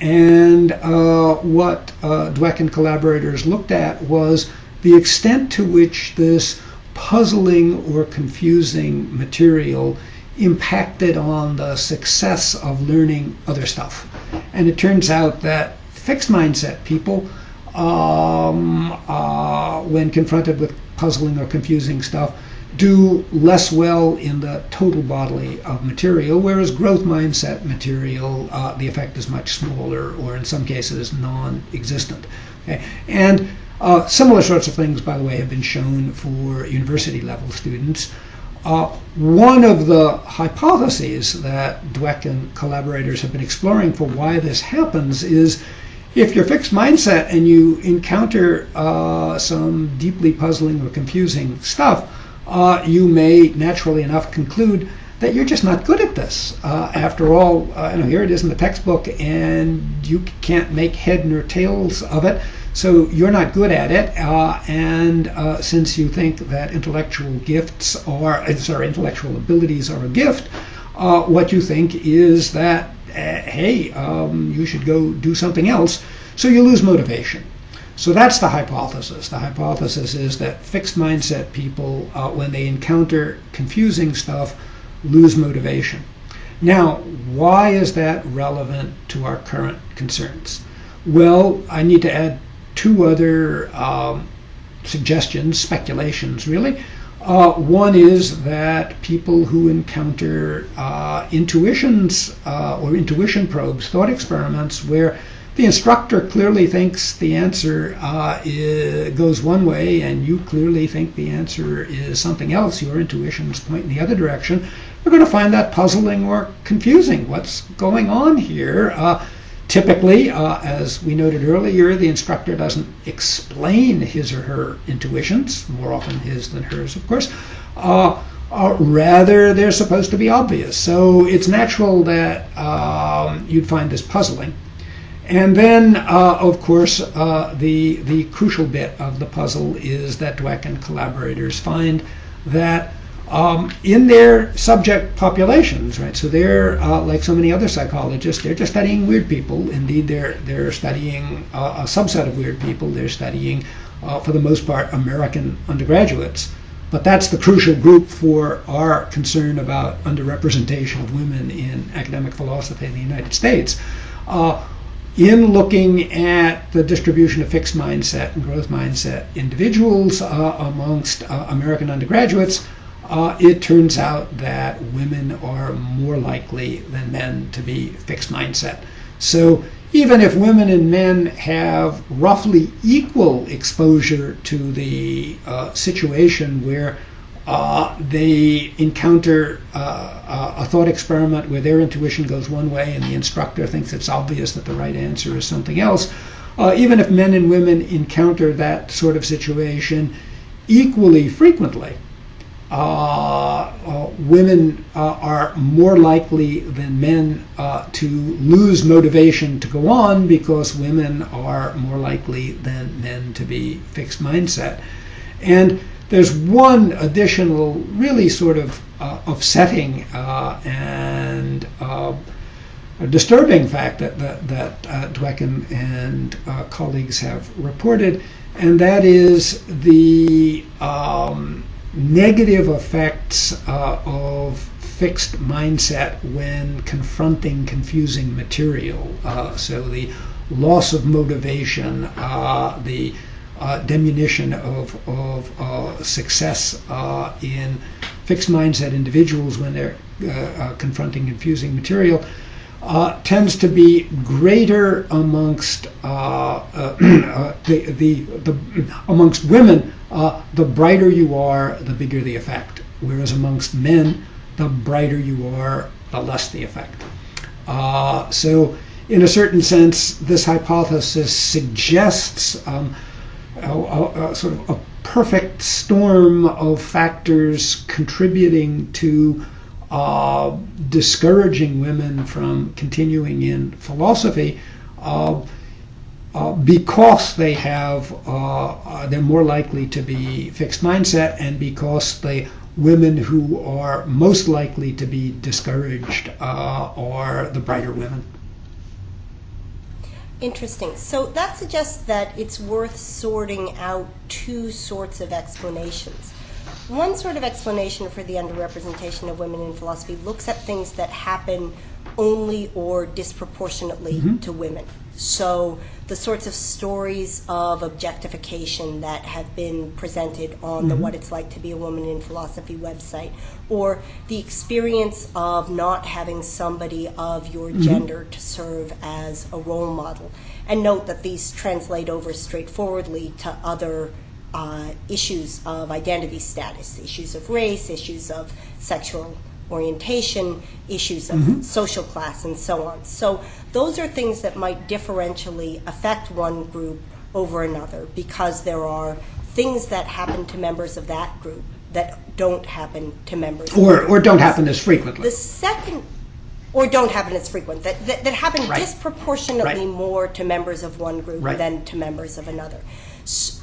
[SPEAKER 2] and what Dweck and collaborators looked at was the extent to which this puzzling or confusing material impacted on the success of learning other stuff. And it turns out that fixed mindset people, when confronted with puzzling or confusing stuff, do less well in the total body of material, whereas growth mindset material, the effect is much smaller, or in some cases non-existent. Okay? And similar sorts of things, by the way, have been shown for university level students. One of the hypotheses that Dweck and collaborators have been exploring for why this happens is if you're fixed mindset and you encounter some deeply puzzling or confusing stuff, you may naturally enough conclude that you're just not good at this. After all, here it is in the textbook, and you can't make head nor tails of it, so you're not good at it. And since you think that intellectual abilities are a gift, what you think is that, hey, you should go do something else, so you lose motivation. So that's the hypothesis. The hypothesis is that fixed mindset people, when they encounter confusing stuff, lose motivation. Now, why is that relevant to our current concerns? Well, I need to add two other suggestions, speculations really. One is that people who encounter intuitions or intuition probes, thought experiments, where the instructor clearly thinks the answer goes one way and you clearly think the answer is something else, your intuitions point in the other direction, we're going to find that puzzling or confusing. What's going on here? Typically, as we noted earlier, the instructor doesn't explain his or her intuitions, more often his than hers, of course. Rather, they're supposed to be obvious. So it's natural that you'd find this puzzling. And then, of course, the crucial bit of the puzzle is that Dweck and collaborators find that in their subject populations, right? So they're like so many other psychologists, they're just studying weird people. Indeed, they're studying a subset of weird people. They're studying, for the most part, American undergraduates. But that's the crucial group for our concern about underrepresentation of women in academic philosophy in the United States. In looking at the distribution of fixed mindset and growth mindset individuals amongst American undergraduates, it turns out that women are more likely than men to be fixed mindset. So even if women and men have roughly equal exposure to the situation where they encounter a thought experiment where their intuition goes one way and the instructor thinks it's obvious that the right answer is something else, even if men and women encounter that sort of situation equally frequently, women are more likely than men to lose motivation to go on because women are more likely than men to be fixed mindset. And there's one additional really sort of upsetting and a disturbing fact that Dweck and colleagues have reported, and that is the negative effects of fixed mindset when confronting confusing material. So the loss of motivation, the diminution of success in fixed mindset individuals when they're confronting confusing material tends to be greater amongst amongst women. The brighter you are, the bigger the effect. Whereas amongst men, the brighter you are, the less the effect. So in a certain sense, this hypothesis suggests sort of a perfect storm of factors contributing to discouraging women from continuing in philosophy because they have they're more likely to be fixed mindset, and because the women who are most likely to be discouraged are the brighter women.
[SPEAKER 1] Interesting. So that suggests that it's worth sorting out two sorts of explanations. One sort of explanation for the underrepresentation of women in philosophy looks at things that happen only or disproportionately to women. So the sorts of stories of objectification that have been presented on the What It's Like to Be a Woman in Philosophy website, or the experience of not having somebody of your gender to serve as a role model. And note that these translate over straightforwardly to other issues of identity status, issues of race, issues of sexual orientation, issues of social class, and so on. So those are things that might differentially affect one group over another, because there are things that happen to members of that group that don't happen to members of
[SPEAKER 2] or don't happen as frequently.
[SPEAKER 1] The second, or don't happen as frequent, that happen disproportionately more to members of one group than to members of another.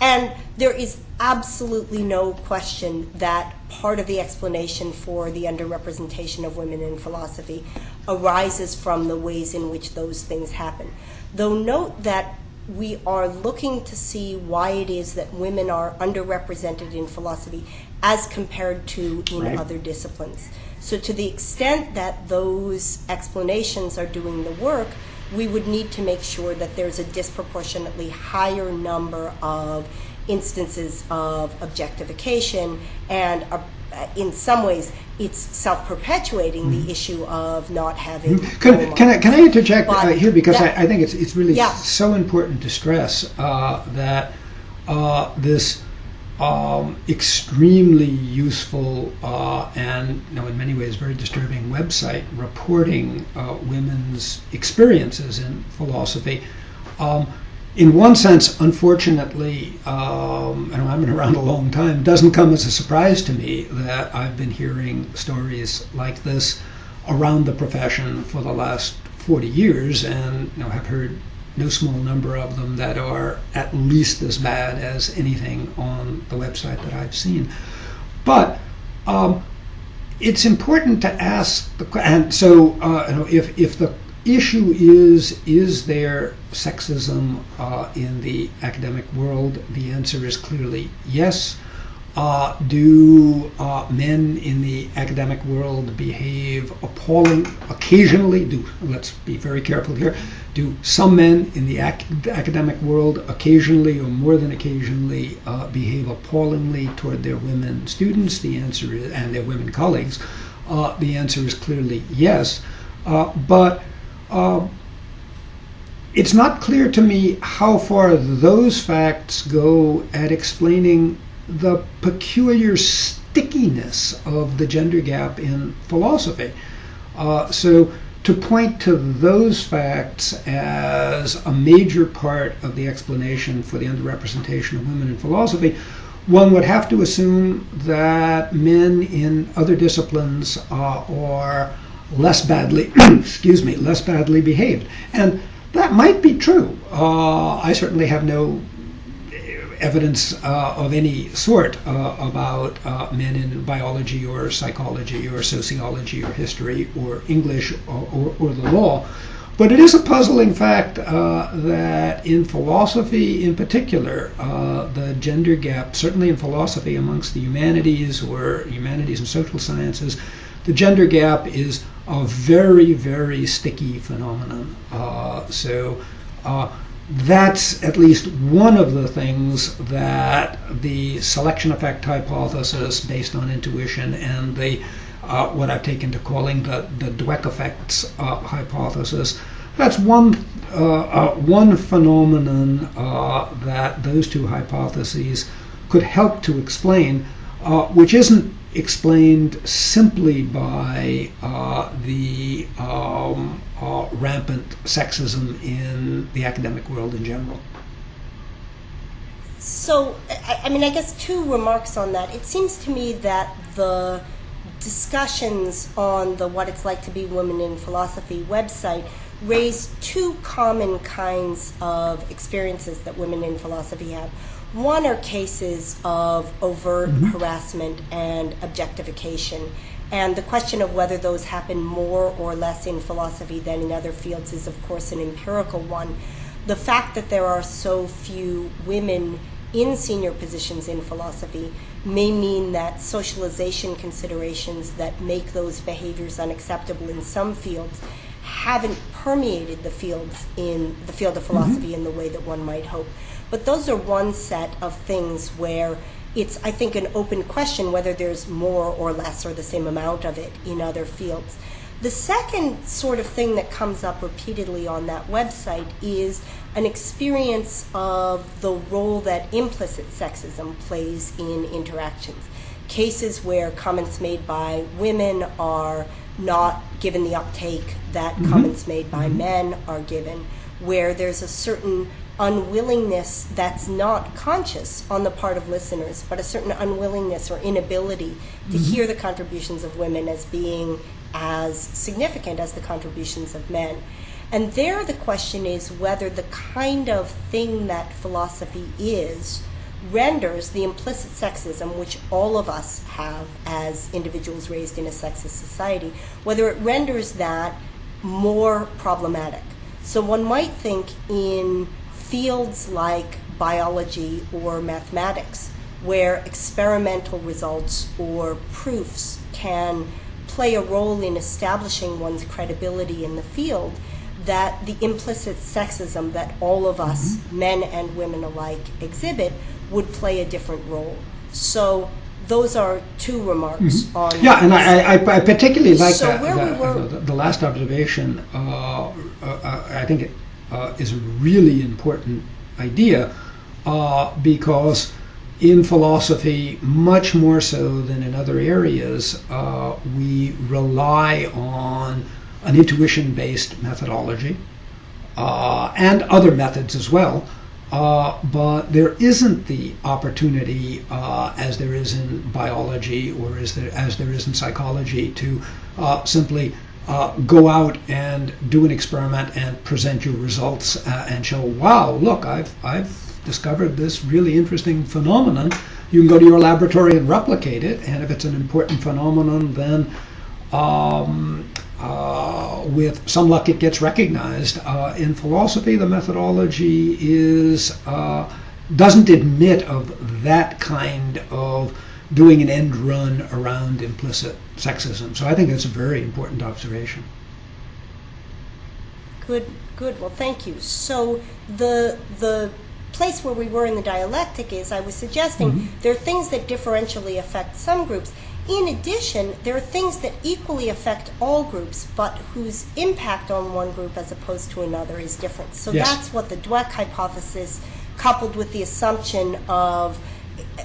[SPEAKER 1] And there is absolutely no question that part of the explanation for the underrepresentation of women in philosophy arises from the ways in which those things happen. Though note that we are looking to see why it is that women are underrepresented in philosophy as compared to in other disciplines. So to the extent that those explanations are doing the work, we would need to make sure that there's a disproportionately higher number of instances of objectification, and in some ways it's self-perpetuating the issue of not having
[SPEAKER 2] Can I interject here, because I think it's really so important to stress that this extremely useful and in many ways very disturbing website reporting women's experiences in philosophy. In one sense, unfortunately, and I've been around a long time, doesn't come as a surprise to me that I've been hearing stories like this around the profession for the last 40 years, and have heard no small number of them that are at least as bad as anything on the website that I've seen. But it's important to ask, and so if the issue is there sexism in the academic world, the answer is clearly yes. Do men in the academic world behave appalling occasionally? Let's be very careful here. Do some men in the academic world occasionally, or more than occasionally, behave appallingly toward their women students? The answer is, and their women colleagues. The answer is clearly yes. But it's not clear to me how far those facts go at explaining the peculiar stickiness of the gender gap in philosophy. So to point to those facts as a major part of the explanation for the underrepresentation of women in philosophy, one would have to assume that men in other disciplines are less badly, less badly behaved. And that might be true. I certainly have no evidence of any sort about men in biology or psychology or sociology or history or English or the law. But it is a puzzling fact that in philosophy in particular, the gender gap, certainly in philosophy amongst the humanities or humanities and social sciences, the gender gap is a very, very sticky phenomenon. That's at least one of the things that the selection effect hypothesis based on intuition and the what I've taken to calling the Dweck effects hypothesis, that's one phenomenon that those two hypotheses could help to explain, which isn't explained simply by the rampant sexism in the academic world in general.
[SPEAKER 1] So, I guess two remarks on that. It seems to me that the discussions on the What It's Like to Be Women in Philosophy website raise two common kinds of experiences that women in philosophy have. One are cases of overt harassment and objectification. And the question of whether those happen more or less in philosophy than in other fields is, of course, an empirical one. The fact that there are so few women in senior positions in philosophy may mean that socialization considerations that make those behaviors unacceptable in some fields haven't permeated the field of philosophy in the way that one might hope. But those are one set of things where it's, I think, an open question whether there's more or less or the same amount of it in other fields. The second sort of thing that comes up repeatedly on that website is an experience of the role that implicit sexism plays in interactions. Cases where comments made by women are not given the uptake that comments made by men are given, where there's a certain unwillingness that's not conscious on the part of listeners, but a certain unwillingness or inability to hear the contributions of women as being as significant as the contributions of men. And there the question is whether the kind of thing that philosophy is renders the implicit sexism, which all of us have as individuals raised in a sexist society, whether it renders that more problematic. So one might think in fields like biology or mathematics, where experimental results or proofs can play a role in establishing one's credibility in the field, that the implicit sexism that all of us, men and women alike, exhibit would play a different role. So those are two remarks on
[SPEAKER 2] and I particularly like
[SPEAKER 1] so
[SPEAKER 2] the last observation. I think it is a really important idea because in philosophy, much more so than in other areas, we rely on an intuition-based methodology and other methods as well. But there isn't the opportunity, as there is in biology or as there is in psychology, to simply go out and do an experiment and present your results and show, wow, look, I've discovered this really interesting phenomenon. You can go to your laboratory and replicate it, and if it's an important phenomenon, then with some luck it gets recognized. In philosophy, the methodology doesn't admit of that kind of doing an end run around implicit sexism. So I think that's a very important observation.
[SPEAKER 1] Good. Well, thank you. So the place where we were in the dialectic is, I was suggesting there are things that differentially affect some groups. In addition, there are things that equally affect all groups, but whose impact on one group as opposed to another is different. So that's what the Dweck hypothesis, coupled with the assumption of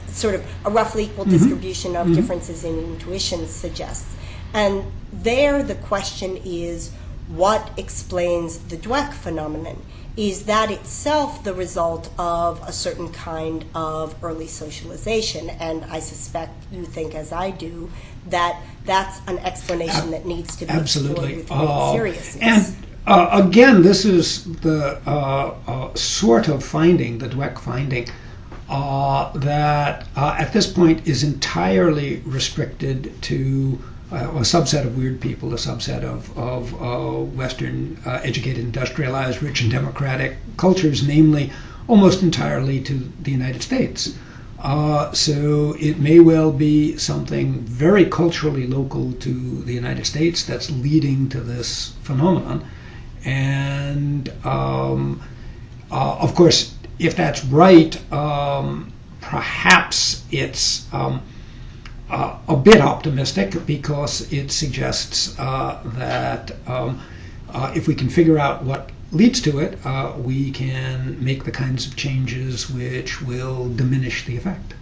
[SPEAKER 1] sort of a roughly equal distribution of differences in intuition, suggests. And there the question is, what explains the Dweck phenomenon? Is that itself the result of a certain kind of early socialization? And I suspect you think, as I do, that that's an explanation that needs to be explored with great seriousness.
[SPEAKER 2] And again, this is the sort of finding, the Dweck finding, that at this point is entirely restricted to a subset of weird people, a subset of Western educated, industrialized, rich and democratic cultures, namely almost entirely to the United States. So it may well be something very culturally local to the United States that's leading to this phenomenon. And of course, if that's right, perhaps it's a bit optimistic, because it suggests that if we can figure out what leads to it, we can make the kinds of changes which will diminish the effect.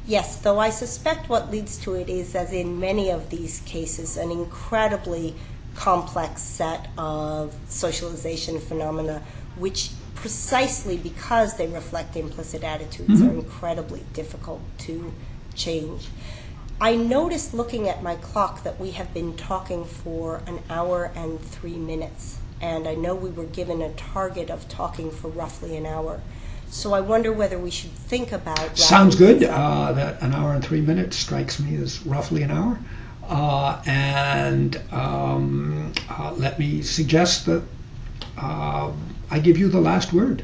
[SPEAKER 1] Yes, though I suspect what leads to it is, as in many of these cases, an incredibly complex set of socialization phenomena, which precisely because they reflect implicit attitudes are incredibly difficult to change. I noticed, looking at my clock, that we have been talking for an hour and 3 minutes, and I know we were given a target of talking for roughly an hour. So I wonder whether we should think about...
[SPEAKER 2] Sounds good. That an hour and 3 minutes strikes me as roughly an hour. Let me suggest that I give you the last word.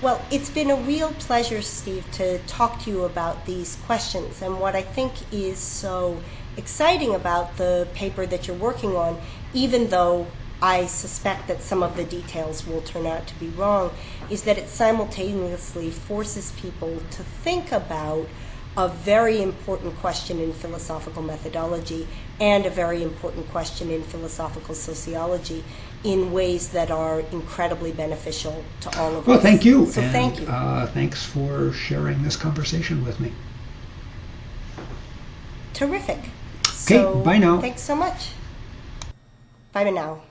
[SPEAKER 1] Well, it's been a real pleasure, Steve, to talk to you about these questions. And what I think is so exciting about the paper that you're working on, even though I suspect that some of the details will turn out to be wrong, is that it simultaneously forces people to think about a very important question in philosophical methodology and a very important question in philosophical sociology in ways that are incredibly beneficial to all of us.
[SPEAKER 2] Well, thank you.
[SPEAKER 1] So
[SPEAKER 2] and,
[SPEAKER 1] thank you.
[SPEAKER 2] Thanks for sharing this conversation with me.
[SPEAKER 1] Terrific.
[SPEAKER 2] Okay,
[SPEAKER 1] So,
[SPEAKER 2] bye now.
[SPEAKER 1] Thanks so much. Bye now.